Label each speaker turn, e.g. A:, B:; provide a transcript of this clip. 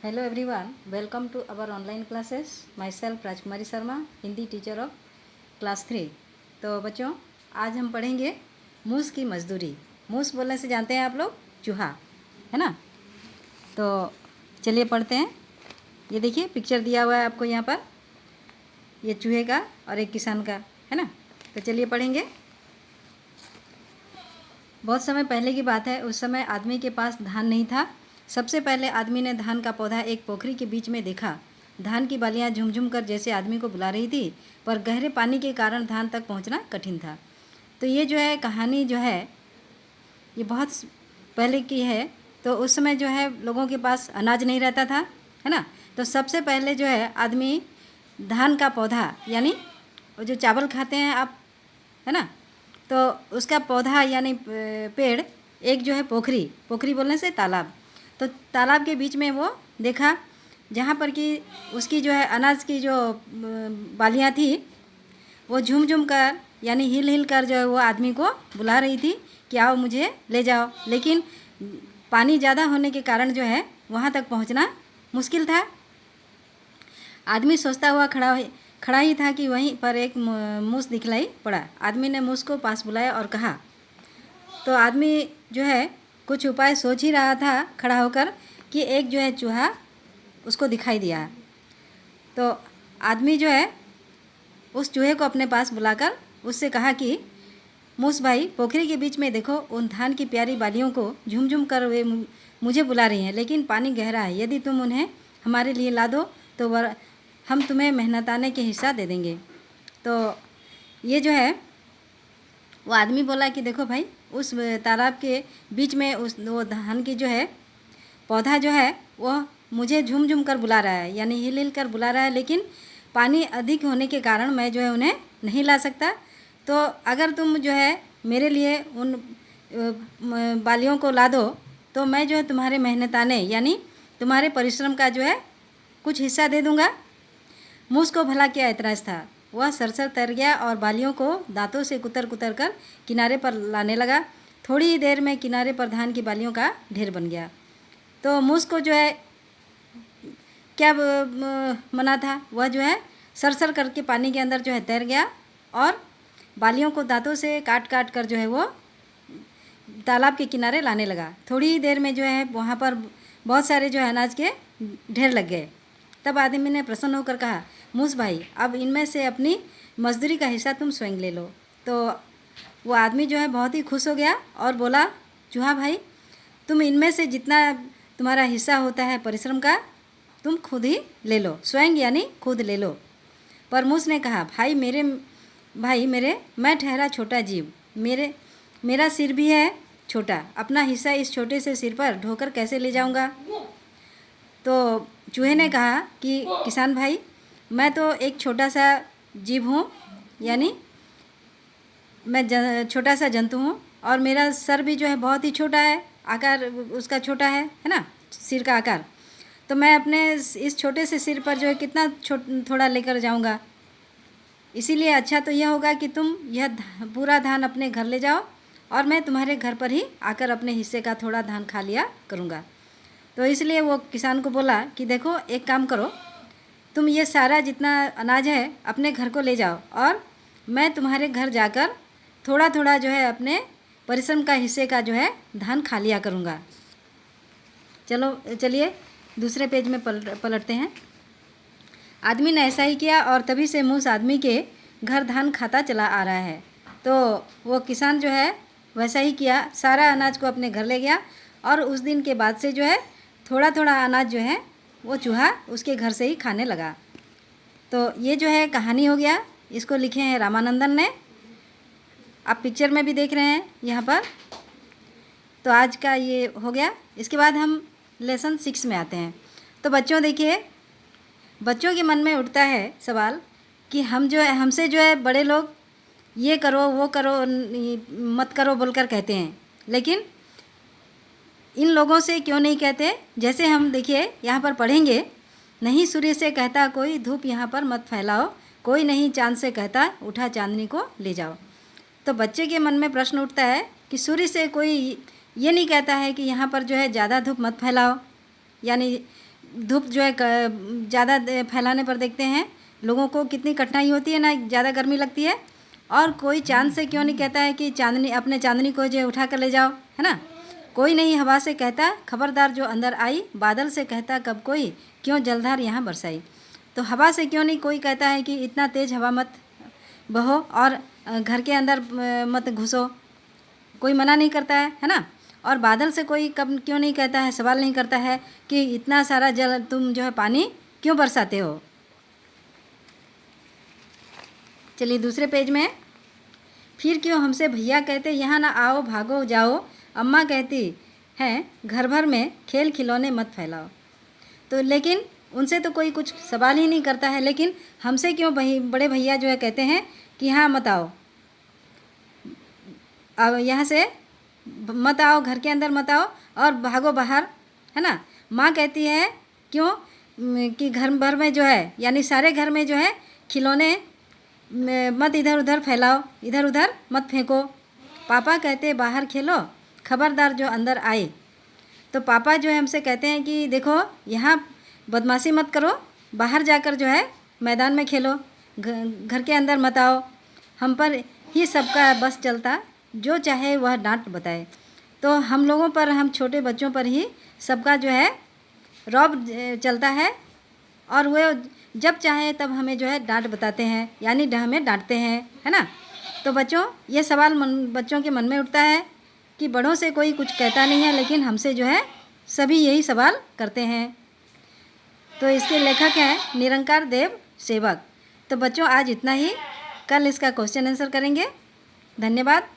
A: Hello everyone, welcome to our online classes. Myself Rajkumari Sharma, Hindi teacher of class 3। तो बच्चों, आज हम पढ़ेंगे मूस की मजदूरी। मूस बोलने से जानते हैं आप लोग, चूहा, है ना। तो चलिए पढ़ते हैं। ये देखिए पिक्चर दिया हुआ है आपको यहाँ पर, ये चूहे का और एक किसान का, है ना। तो चलिए पढ़ेंगे। बहुत समय पहले की बात है। उस समय आदमी के पास धान नहीं था। सबसे पहले आदमी ने धान का पौधा एक पोखरी के बीच में देखा। धान की बालियां झुमझुम कर जैसे आदमी को बुला रही थी, पर गहरे पानी के कारण धान तक पहुंचना कठिन था। तो ये जो है कहानी जो है, ये बहुत पहले की है। तो उस समय जो है लोगों के पास अनाज नहीं रहता था, है ना। तो सबसे पहले जो है आदमी धान का पौधा, यानी वो जो चावल खाते हैं आप, है ना, तो उसका पौधा यानी पेड़, एक जो है पोखरी, पोखरी बोलने से तालाब, तो तालाब के बीच में वो देखा, जहाँ पर कि उसकी जो है अनाज की जो बालियाँ थी, वो झूम झूम कर यानी हिल हिल कर जो है वो आदमी को बुला रही थी कि आओ मुझे ले जाओ। लेकिन पानी ज़्यादा होने के कारण जो है वहाँ तक पहुँचना मुश्किल था। आदमी सोचता हुआ खड़ा ही था कि वहीं पर एक मूस दिखलाई पड़ा। आदमी ने मूस को पास बुलाया और कहा। तो आदमी जो है कुछ उपाय सोच ही रहा था खड़ा होकर कि एक जो है चूहा उसको दिखाई दिया। तो आदमी जो है उस चूहे को अपने पास बुलाकर उससे कहा कि मूस भाई, पोखरी के बीच में देखो, उन धान की प्यारी बालियों को झुमझुम कर वे मुझे बुला रही हैं, लेकिन पानी गहरा है। यदि तुम उन्हें हमारे लिए ला दो तो हम तुम्हें मेहनताने के हिस्सा दे देंगे। तो ये जो है वो आदमी बोला कि देखो भाई, उस तालाब के बीच में वो धान की जो है पौधा जो है वो मुझे झूम झूम कर बुला रहा है, यानी हिल हिल कर बुला रहा है, लेकिन पानी अधिक होने के कारण मैं जो है उन्हें नहीं ला सकता। तो अगर तुम जो है मेरे लिए उन बालियों को ला दो तो मैं जो है तुम्हारे मेहनताने यानी तुम्हारे परिश्रम का जो है कुछ हिस्सा दे दूँगा। मूस को भला क्या ऐतराज़ था। वह सरसर तैर गया और बालियों को दांतों से कुतर कुतर कर किनारे पर लाने लगा। थोड़ी ही देर में किनारे पर धान की बालियों का ढेर बन गया। तो मूस को जो है क्या मना था, वह जो है सरसर करके पानी के अंदर जो है तैर गया और बालियों को दांतों से काट काट कर जो है वो तालाब के किनारे लाने लगा। थोड़ी ही देर में जो है वहाँ पर बहुत सारे जो है अनाज के ढेर लग गए। तब आदमी ने प्रसन्न होकर कहा, मूस भाई, अब इनमें से अपनी मजदूरी का हिस्सा तुम स्वयं ले लो। तो वो आदमी जो है बहुत ही खुश हो गया और बोला, चूहा भाई, तुम इनमें से जितना तुम्हारा हिस्सा होता है परिश्रम का, तुम खुद ही ले लो, स्वयं यानी खुद ले लो। पर मूस ने कहा, भाई मेरे मैं ठहरा छोटा जीव, मेरा सिर भी है छोटा, अपना हिस्सा इस छोटे से सिर पर ढोकर कैसे ले जाऊंगा। तो चूहे ने कहा कि किसान भाई, मैं तो एक छोटा सा जीव हूँ, यानी मैं छोटा सा जंतु हूँ और मेरा सर भी जो है बहुत ही छोटा है, आकार उसका छोटा है ना, सिर का आकार। तो मैं अपने इस छोटे से सिर पर जो है कितना थोड़ा लेकर जाऊँगा। इसीलिए अच्छा तो यह होगा कि तुम यह पूरा धान अपने घर ले जाओ और मैं तुम्हारे घर पर ही आकर अपने हिस्से का थोड़ा धान खा लिया करूँगा। तो इसलिए वो किसान को बोला कि देखो, एक काम करो, तुम ये सारा जितना अनाज है अपने घर को ले जाओ और मैं तुम्हारे घर जाकर थोड़ा थोड़ा जो है अपने परिश्रम का हिस्से का जो है धान खा लिया करूँगा। चलिए दूसरे पेज में पलटते हैं। आदमी ने ऐसा ही किया और तभी से मूस आदमी के घर धान खाता चला आ रहा है। तो वो किसान जो है वैसा ही किया, सारा अनाज को अपने घर ले गया और उस दिन के बाद से जो है थोड़ा थोड़ा अनाज जो है वो चूहा उसके घर से ही खाने लगा। तो ये जो है कहानी हो गया। इसको लिखे हैं रामानंदन ने, आप पिक्चर में भी देख रहे हैं यहाँ पर। तो आज का ये हो गया। इसके बाद हम लेसन 6 में आते हैं। तो बच्चों देखिए, बच्चों के मन में उठता है सवाल कि हम जो है हमसे जो है बड़े लोग ये करो वो करो मत करो बोलकर कहते हैं, लेकिन इन लोगों से क्यों नहीं कहते। जैसे हम देखिए यहाँ पर पढ़ेंगे, नहीं सूर्य से कहता कोई धूप यहाँ पर मत फैलाओ, कोई नहीं चांद से कहता उठा चांदनी को ले जाओ। तो बच्चे के मन में प्रश्न उठता है कि सूर्य से कोई ये नहीं कहता है कि यहाँ पर जो है ज़्यादा धूप मत फैलाओ, यानी धूप जो है ज़्यादा फैलाने पर देखते हैं लोगों को कितनी कठिनाई होती है ना, ज़्यादा गर्मी लगती है। और कोई चाँद से क्यों नहीं कहता है कि चांदनी, अपने चांदनी को जो उठा कर ले जाओ, है ना। कोई नहीं हवा से कहता खबरदार जो अंदर आई, बादल से कहता कब कोई क्यों जलधार यहाँ बरसाई। तो हवा से क्यों नहीं कोई कहता है कि इतना तेज़ हवा मत बहो और घर के अंदर मत घुसो, कोई मना नहीं करता है ना। और बादल से कोई कब क्यों नहीं कहता है, सवाल नहीं करता है कि इतना सारा जल तुम जो है पानी क्यों बरसाते हो। चलिए दूसरे पेज में, फिर क्यों हमसे भैया कहते यहाँ ना आओ भागो जाओ, अम्मा कहती हैं घर भर में खेल खिलौने मत फैलाओ। तो लेकिन उनसे तो कोई कुछ सवाल ही नहीं करता है, लेकिन हमसे क्यों बड़े भैया जो है कहते हैं कि हाँ मत आओ, अब यहाँ से मत आओ, घर के अंदर मत आओ और भागो बाहर, है ना। माँ कहती है क्यों कि घर भर में जो है यानी सारे घर में जो है खिलौने मत इधर उधर फैलाओ, इधर उधर मत फेंको। पापा कहते बाहर खेलो, खबरदार जो अंदर आए। तो पापा जो है हमसे कहते हैं कि देखो यहाँ बदमाशी मत करो, बाहर जाकर जो है मैदान में खेलो, घर के अंदर मत आओ। हम पर ही सबका बस चलता, जो चाहे वह डांट बताए। तो हम लोगों पर, हम छोटे बच्चों पर ही सबका जो है रौब चलता है और वो जब चाहे तब हमें जो है डांट बताते हैं, यानी हमें डांटते हैं, है ना। तो बच्चों ये सवाल बच्चों के मन में उठता है कि बड़ों से कोई कुछ कहता नहीं है, लेकिन हमसे जो है सभी यही सवाल करते हैं। तो इसके लेखक हैं निरंकार देव सेवक। तो बच्चों आज इतना ही, कल इसका क्वेश्चन आंसर करेंगे। धन्यवाद।